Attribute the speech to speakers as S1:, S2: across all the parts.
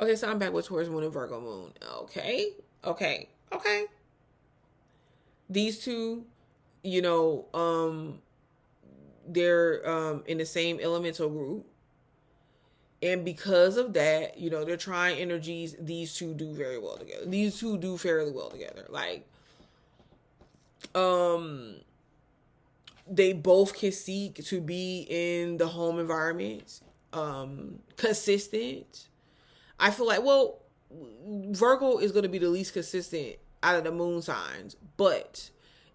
S1: Okay, so I'm back with Taurus moon and Virgo moon. Okay. These two, you know, they're in the same elemental group. And because of that, you know, they're trying energies. These two do very well together. These two do fairly well together. Like, they both can seek to be in the home environment, consistent. I feel like, well, Virgo is going to be the least consistent out of the moon signs, but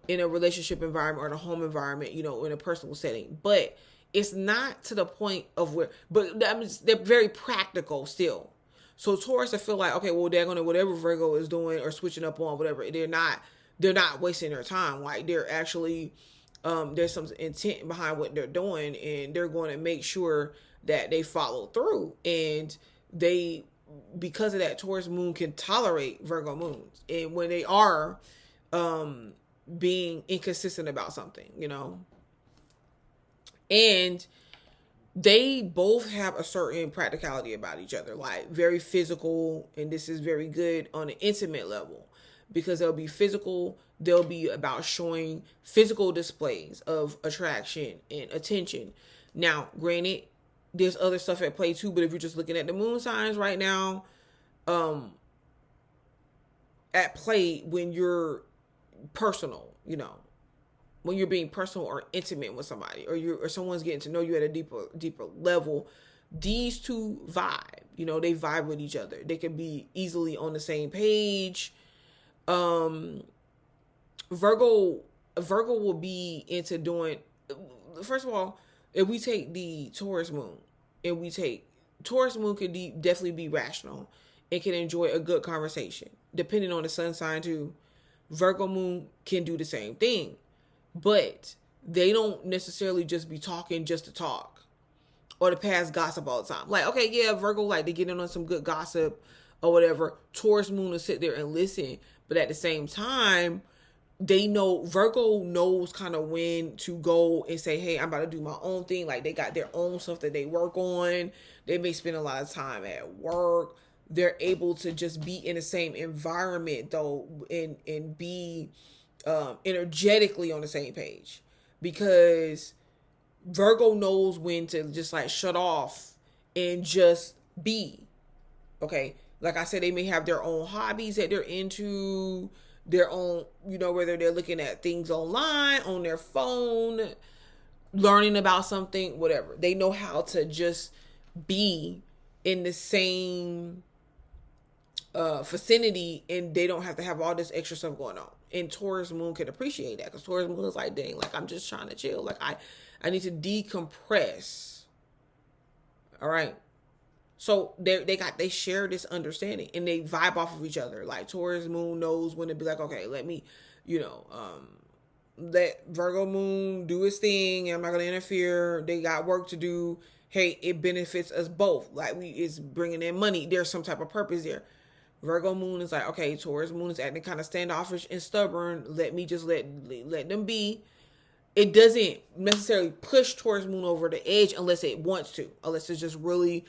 S1: in a relationship environment or in a home environment, you know, in a personal setting. But it's not to the point of where, but they're very practical still. So Taurus, I feel like, okay, well, they're gonna, whatever Virgo is doing or switching up on, whatever, they're not wasting their time. Like, they're actually, there's some intent behind what they're doing, and they're going to make sure that they follow through. And they, because of that, Taurus moon can tolerate Virgo moons, and when they are, being inconsistent about something, you know. And they both have a certain practicality about each other, like very physical, and this is very good on an intimate level, because they'll be physical, they'll be about showing physical displays of attraction and attention. Now, granted, there's other stuff at play too, but if you're just looking at the moon signs right now, at play when you're personal, you know, when you're being personal or intimate with somebody, or someone's getting to know you at a deeper level, these two vibe. You know, they vibe with each other. They can be easily on the same page. Virgo will be into doing. First of all, if we take the Taurus moon, and we take Taurus moon, can definitely be rational and can enjoy a good conversation, depending on the sun sign too. Virgo moon can do the same thing, but they don't necessarily just be talking just to talk or to pass gossip all the time. Like, okay, yeah, Virgo, like, they get in on some good gossip or whatever. Taurus moon will sit there and listen, but at the same time, they know, Virgo knows kind of when to go and say, hey, I'm about to do my own thing. Like, they got their own stuff that they work on. They may spend a lot of time at work. They're able to just be in the same environment though, and be energetically on the same page, because Virgo knows when to just like shut off and just be. Okay, like I said, they may have their own hobbies that they're into, their own, you know, whether they're looking at things online, on their phone, learning about something, whatever. They know how to just be in the same vicinity, and they don't have to have all this extra stuff going on. And Taurus moon can appreciate that, because Taurus moon is like, dang, like, I'm just trying to chill. Like, I need to decompress. All right. So they share this understanding, and they vibe off of each other. Like, Taurus moon knows when to be like, okay, let me, you know, let Virgo moon do his thing. I'm not gonna interfere. They got work to do. Hey, it benefits us both. Like, it's bringing in money. There's some type of purpose there. Virgo moon is like, okay, Taurus moon is acting kind of standoffish and stubborn. Let me just let them be. It doesn't necessarily push Taurus moon over the edge unless it wants to, unless it's just really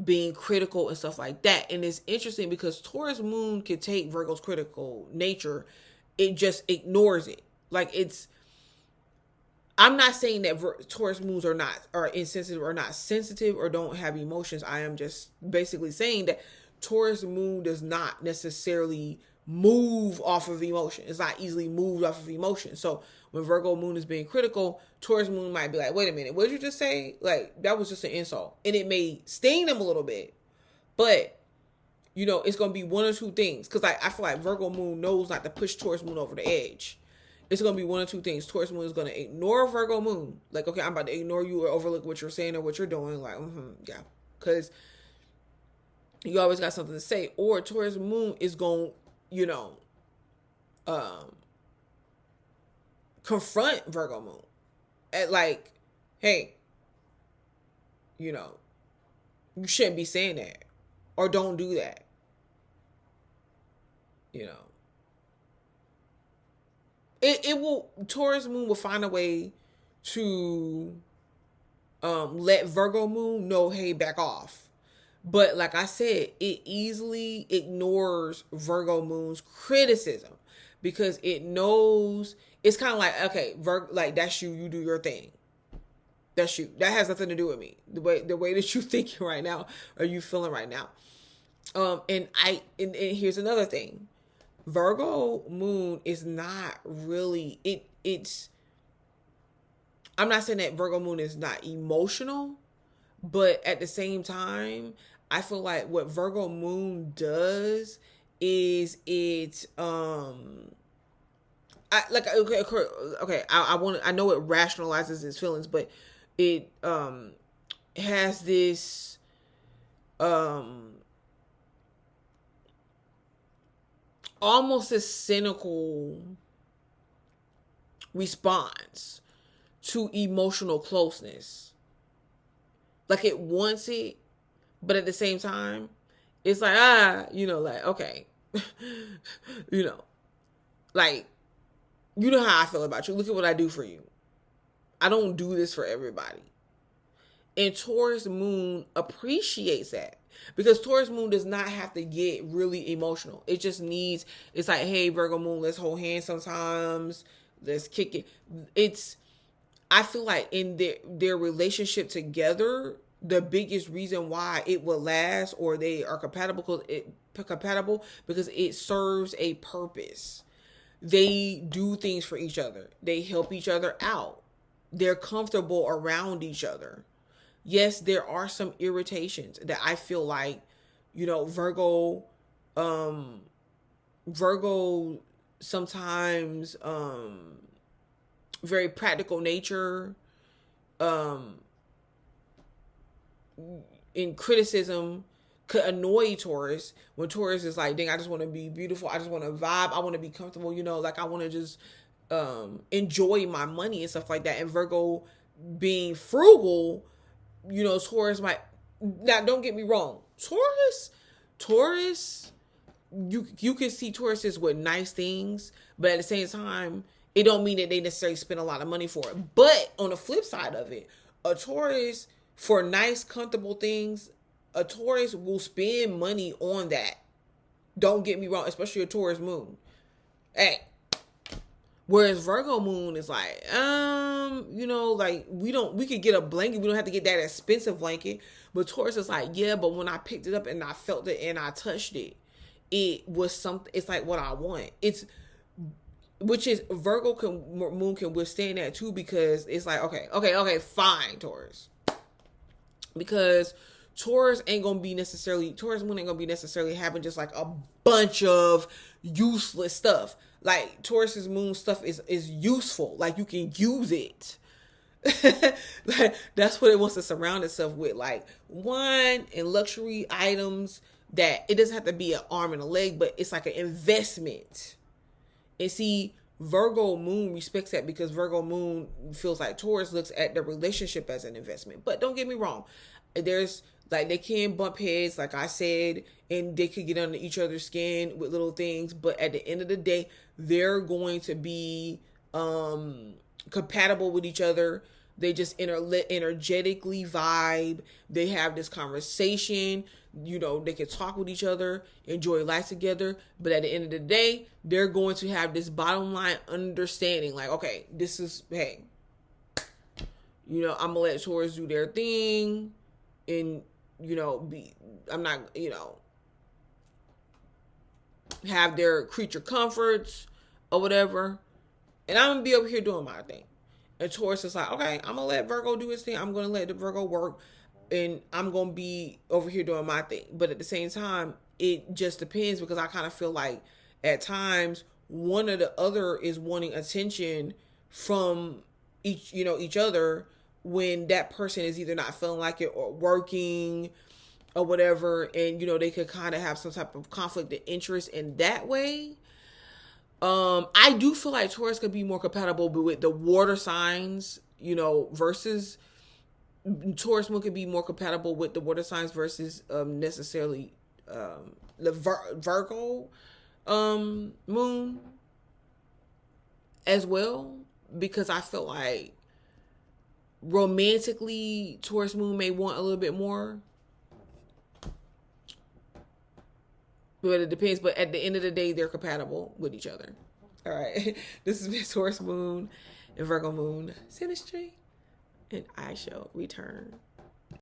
S1: being critical and stuff like that. And it's interesting because Taurus moon can take Virgo's critical nature. It just ignores it. Like, it's, I'm not saying that Taurus moons are insensitive or not sensitive or don't have emotions. I am just basically saying that Taurus moon does not necessarily move off of emotion. It's not easily moved off of emotion. So when Virgo moon is being critical, Taurus moon might be like, wait a minute, what did you just say? Like, that was just an insult. And it may sting them a little bit. But, you know, it's going to be one or two things. Because I feel like Virgo moon knows not to push Taurus moon over the edge. It's going to be one or two things. Taurus moon is going to ignore Virgo moon. Like, okay, I'm about to ignore you or overlook what you're saying or what you're doing. Like, yeah. Because you always got something to say. Or Taurus moon is going to, you know, confront Virgo moon at like, hey, you know, you shouldn't be saying that, or don't do that. You know, it will, Taurus moon will find a way to let Virgo moon know, hey, back off. But like I said, it easily ignores Virgo moon's criticism because it knows it's kind of like, okay, like that's you, you do your thing. That's you. That has nothing to do with me. The way that you thinking right now or you feeling right now. And here's another thing. Virgo moon is not really it's I'm not saying that Virgo moon is not emotional, but at the same time, I feel like what Virgo moon does is I like okay I know it rationalizes its feelings, but it has this almost a cynical response to emotional closeness. Like it wants it, but at the same time, it's like, like, okay, you know, like, you know how I feel about you. Look at what I do for you. I don't do this for everybody. And Taurus moon appreciates that because Taurus moon does not have to get really emotional. It just needs, it's like, hey, Virgo moon, let's hold hands sometimes. Let's kick it. I feel like in their relationship together, the biggest reason why it will last or they are compatible because it serves a purpose. They do things for each other. They help each other out. They're comfortable around each other. Yes, there are some irritations that I feel like, Virgo sometimes very practical nature in criticism could annoy Taurus when Taurus is like, dang, I just want to be beautiful. I just want to vibe. I want to be comfortable, like I want to just enjoy my money and stuff like that. And Virgo being frugal, Taurus might, now don't get me wrong. Taurus, you can see Tauruses with nice things, but at the same time, it don't mean that they necessarily spend a lot of money for it. But on the flip side of it, a Taurus, for nice, comfortable things, a Taurus will spend money on that. Don't get me wrong, especially a Taurus moon. Hey. Whereas Virgo moon is like, like we could get a blanket. We don't have to get that expensive blanket. But Taurus is like, yeah, but when I picked it up and I felt it and I touched it, it was something, it's like what I want. Which is Virgo moon can withstand that too, because it's like, okay, fine, Taurus. Because Taurus moon ain't gonna be necessarily having just like a bunch of useless stuff. Like Taurus's moon stuff is useful. Like you can use it. Like that's what it wants to surround itself with. Like wine and luxury items that it doesn't have to be an arm and a leg, but it's like an investment. And see, Virgo moon respects that because Virgo moon feels like Taurus looks at the relationship as an investment. But don't get me wrong. There's like they can bump heads, like I said, and they could get under each other's skin with little things. But at the end of the day, they're going to be compatible with each other. They just energetically vibe. They have this conversation. They can talk with each other, enjoy life together. But at the end of the day, they're going to have this bottom line understanding. Like, okay, this is, hey, I'm going to let Taurus do their thing. And, I'm not, have their creature comforts or whatever. And I'm going to be over here doing my thing. And Taurus is like, okay, I'm going to let Virgo do his thing. I'm going to let the Virgo work. And I'm going to be over here doing my thing. But at the same time, it just depends because I kind of feel like at times one or the other is wanting attention from each other when that person is either not feeling like it or working or whatever. And, they could kind of have some type of conflict of interest in that way. I do feel like Taurus could be more compatible with the water signs, versus Taurus moon could be more compatible with the water signs versus necessarily the Virgo moon as well, because I feel like romantically Taurus moon may want a little bit more. But it depends. But at the end of the day, they're compatible with each other. All right. This is Miss Taurus Moon and Virgo Moon synastry. And I shall return